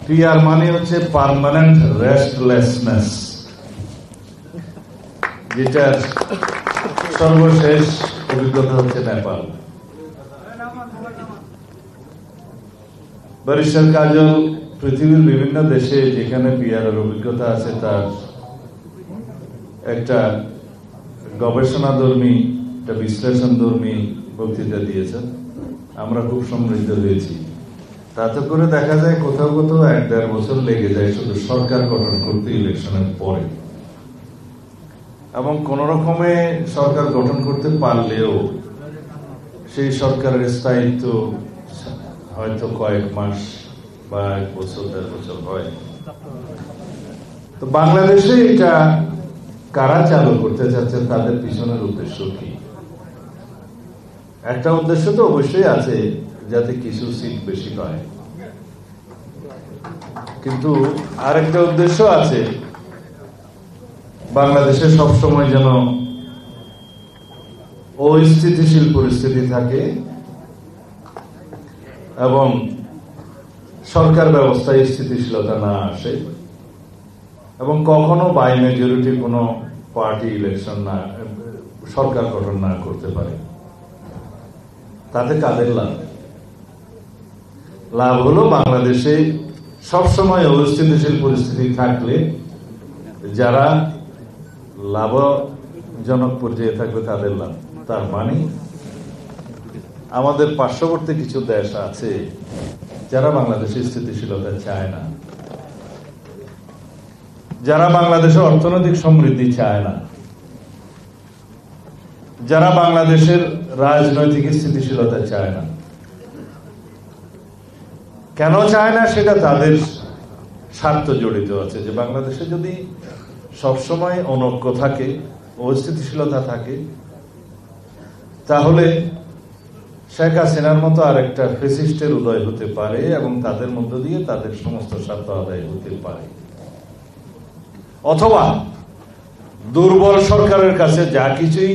PR মানে হচ্ছে permanent restlessness, যেটার সর্বশেষ অভিজ্ঞতা হচ্ছে নেপাল। ব্যারিস্টার কাজল পৃথিবীর বিভিন্ন দেশে যেখানে পিআর এর অভিজ্ঞতা আছে তার একটা গবেষণাধর্মী, একটা বিশ্লেষণধর্মী বক্তৃতা দিয়েছেন। আমরা খুব সমৃদ্ধ হয়েছি। তাতে করে দেখা যায় কোথাও কোথাও 1-1.5 বছর লেগে যায় শুধু সরকার গঠন করতে ইলেকশনের পরে, এবং কোন রকমে সরকার গঠন করতে পারলেও সেই সরকারের স্থায়িত্ব হয়তো কয়েক মাস বা 1 বছর 1.5 বছর হয়। তো বাংলাদেশে এটা কারা চালু করতে চাচ্ছে, তাদের পিছনের উদ্দেশ্য কি? একটা উদ্দেশ্য তো অবশ্যই আছে, যাতে কিছু সিট বেশি পায়, কিন্তু আরেকটা উদ্দেশ্য আছে, বাংলাদেশে সবসময় যেন অস্থিতিশীল পরিস্থিতি থাকে এবং সরকার ব্যবস্থায় স্থিতিশীলতা না আসে, এবং কখনো বাই মেজরিটি কোনো পার্টি ইলেকশন না, সরকার গঠন না করতে পারে। তাতে কাদের লাভ? লাভ হলো বাংলাদেশে সবসময় অস্থিতিশীল পরিস্থিতি থাকলে যারা লাভজনক পর্যায়ে থাকবে তাদের লাভ। তার মানে আমাদের পার্শ্ববর্তী কিছু দেশ আছে যারা বাংলাদেশের স্থিতিশীলতা চায় না, যারা বাংলাদেশের অর্থনৈতিক সমৃদ্ধি চায় না, যারা বাংলাদেশের রাজনৈতিক স্থিতিশীলতা চায় না। কেন চায় না সেটা তাদের স্বার্থ জড়িত আছে, যে বাংলাদেশে যদি সবসময় অনৈক্য থাকে, অস্থিতিশীলতা থাকে, তাহলে শেখ হাসিনার মতো আরেকটা ফ্যাসিস্টের উদয় হতে পারে এবং তাদের মধ্য দিয়ে তাদের সমস্ত স্বার্থ আদায় হতে পারে। অথবা দুর্বল সরকারের কাছে যা কিছুই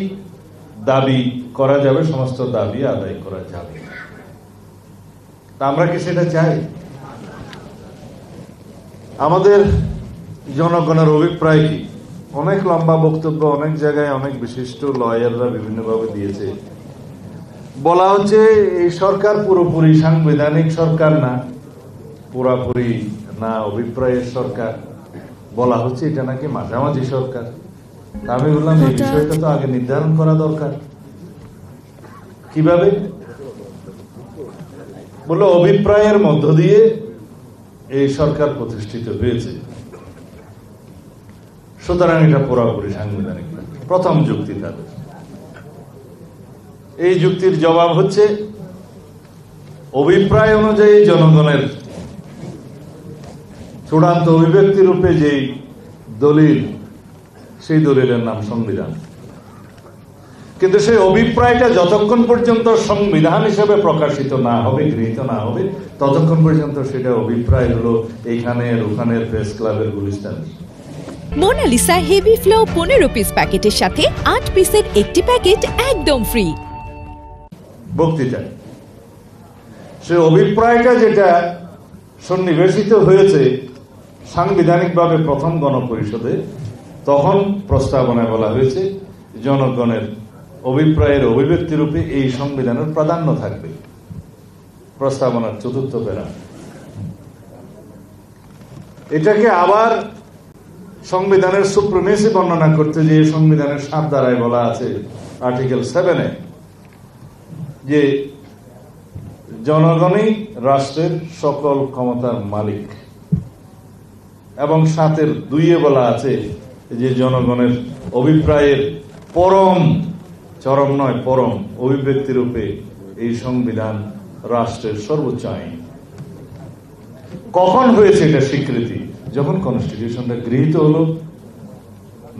দাবি করা যাবে সমস্ত দাবি আদায় করা যাবে। আমরা কি সেটা চাই? আমাদের জনগণের অভিপ্রায় কি? অনেক লম্বা বক্তব্য অনেক জায়গায় অনেক বিশিষ্ট লয়াররা বিভিন্নভাবে দিয়েছে। বলা হচ্ছে এই সরকার পুরোপুরি সাংবিধানিক সরকার না, পুরাপুরি না অভিপ্রায়ের সরকার। বলা হচ্ছে এটা নাকি মাঝামাঝি সরকার। আমি বললাম এই বিষয়টা তো আগে নির্ধারণ করা দরকার। কিভাবে? বললো অভিপ্রায়ের মধ্য দিয়ে এই সরকার প্রতিষ্ঠিত হয়েছে, সুতরাং এটা পুরোপুরি সাংবিধানিক। প্রথম যুক্তি তাদের। এই যুক্তির জবাব হচ্ছে অভিপ্রায় অনুযায়ী জনগণের চূড়ান্ত অভিব্যক্তি রূপে যেই দলিল, সেই দলিলের নাম সংবিধান। কিন্তু সেই অভিপ্রায়টা যতক্ষণ পর্যন্ত সংবিধান হিসেবে প্রকাশিত না হবে, গৃহীত না হবে, ততক্ষণ পর্যন্ত সেটা অভিপ্রায় হলো এইখানের ওখানের প্রেস ক্লাবের Gulistan. Monalisa heavy flow 15 piece প্যাকেটের সাথে 8 পিসের একটি প্যাকেট একদম ফ্রি। বক্তৃতা সে অভিপ্রায়টা যেটা সন্নিবেশিত হয়েছে সাংবিধানিকভাবে প্রথম গণপরিষদে, তখন প্রস্তাবনায় বলা হয়েছে জনগণের অভিপ্রায়ের অভিব্যক্তি রূপে এই সংবিধানের প্রাধান্য থাকবে। প্রস্তাবনার 4র্থ প্যারা। এটাকে আবার সংবিধানের সুপ্রিমেসি বর্ণনা করতে যে সংবিধানের 7 ধারায় বলা আছে আর্টিকেল 7-এ যে জনগণই রাষ্ট্রের সকল ক্ষমতার মালিক, এবং 7-2-এ বলা আছে যে জনগণের অভিপ্রায়ের পরম, চরম নয় পরম অভিব্যক্তি রূপে এই সংবিধান রাষ্ট্রের সর্বোচ্চ আইন। কখন হয়েছে এটা স্বীকৃতি? যখন কনস্টিটিউশনটা গৃহীত হলো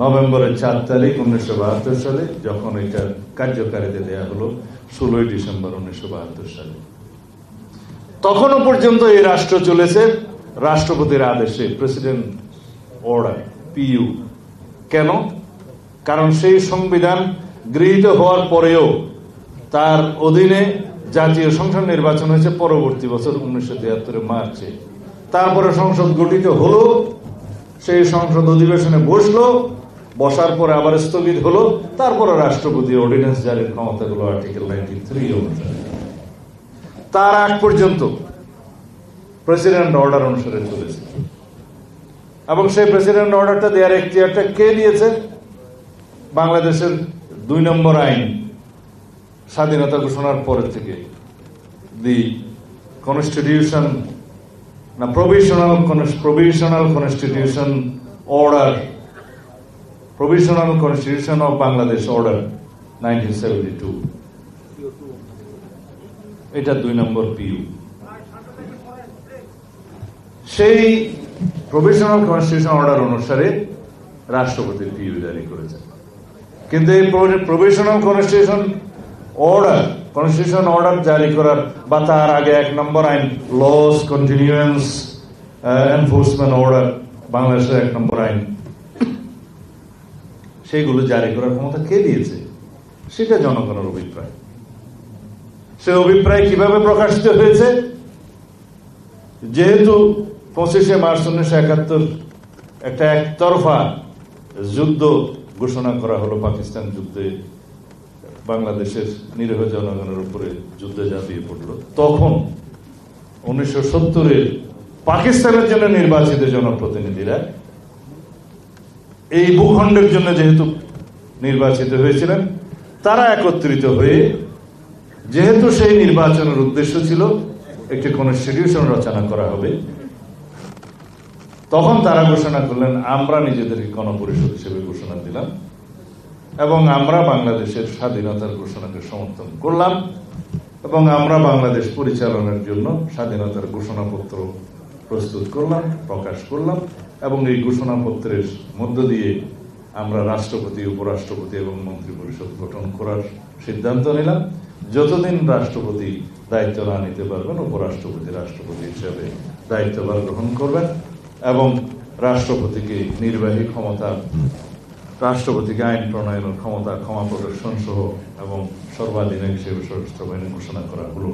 নভেম্বরের 4 তারিখ 1972 সালে, যখন এটা কার্যকারিতা দেয়া হলো 16 ডিসেম্বর 1972 সালে। তখনও পর্যন্ত এই রাষ্ট্র চলেছে রাষ্ট্রপতির আদেশে, প্রেসিডেন্ট অর্ডার, পিইউ। কেন? কারণ সেই সংবিধান গৃহীত হওয়ার পরেও তার অধীনে জাতীয় সংসদ নির্বাচন হয়েছে পরবর্তী বছর 1973 মার্চে। তারপরে সংসদ গঠিত হলো, সেই সংসদ অধিবেশনে বসলো, বসার পরে আবার স্থগিত হলো, তারপরে রাষ্ট্রপতি অর্ডিন্যান্স জারির ক্ষমতাগুলো আর্টিকেল 93 অনুসারে। তার আগ পর্যন্ত প্রেসিডেন্ট অর্ডার অনুসারে চলেছে, এবং সেই প্রেসিডেন্ট অর্ডারটা দেওয়ার এখতিয়ারটা কে দিয়েছে? বাংলাদেশের 2 নম্বর আইন স্বাধীনতা ঘোষণার পরের থেকে, দি কনস্টিটিউশন না provisional constitution order, provisional constitution of Bangladesh order 1972, এটা 2 নম্বর পিইউ। সেই প্রভিশনাল কনস্টিটিউশন অর্ডার অনুসারে রাষ্ট্রপতি পিইউ জারি করেছেন। কিন্তু এই প্রভিশনাল কনস্টিটিউশন অর্ডার জারি করার বা তার আগে 1 নম্বর আইন লস কন্টিনিউয়েন্স এনফোর্সমেন্ট অর্ডার, বাংলাদেশের 1 নম্বর আইন, সেগুলো জারি করার ক্ষমতা কে দিয়েছে? সেটা জনগণের অভিপ্রায়। সে অভিপ্রায় কিভাবে প্রকাশিত হয়েছে? যেহেতু 25শে মার্চ 1971 একটা একতরফা যুদ্ধ ঘোষণা করা হলো, পাকিস্তান যুদ্ধে বাংলাদেশের নিরীহ জনগণের উপরে যুদ্ধে ঝাঁপিয়ে পড়লো, তখন 1970-এর পাকিস্তানের জন্য নির্বাচিত জনপ্রতিনিধিরা এই ভূখণ্ডের জন্য যেহেতু নির্বাচিত হয়েছিলেন, তারা একত্রিত হয়ে, যেহেতু সেই নির্বাচনের উদ্দেশ্য ছিল একটি কনস্টিটিউশন রচনা করা হবে, তখন তারা ঘোষণা করলেন, আমরা নিজেদেরকে গণপরিষদ হিসেবে ঘোষণা দিলাম এবং আমরা বাংলাদেশের স্বাধীনতার ঘোষণাকে সমর্থন করলাম এবং আমরা বাংলাদেশ পরিচালনার জন্য স্বাধীনতার ঘোষণাপত্র প্রস্তুত করলাম, প্রকাশ করলাম এবং এই ঘোষণাপত্রের মধ্য দিয়ে আমরা রাষ্ট্রপতি, উপরাষ্ট্রপতি এবং মন্ত্রী পরিষদ গঠন করার সিদ্ধান্ত নিলাম। যতদিন রাষ্ট্রপতি দায়িত্ব না নিতে পারবেন, উপরাষ্ট্রপতি রাষ্ট্রপতি হিসেবে দায়িত্বভার গ্রহণ করবেন এবং রাষ্ট্রপতিকে নির্বাহী ক্ষমতা, রাষ্ট্রপতিকে আইন প্রণয়নের ক্ষমতা, ক্ষমা প্রদর্শন সহ এবং সর্বাধিনায়ক হিসেবে সশস্ত্র বাহিনী ঘোষণা করা হলো।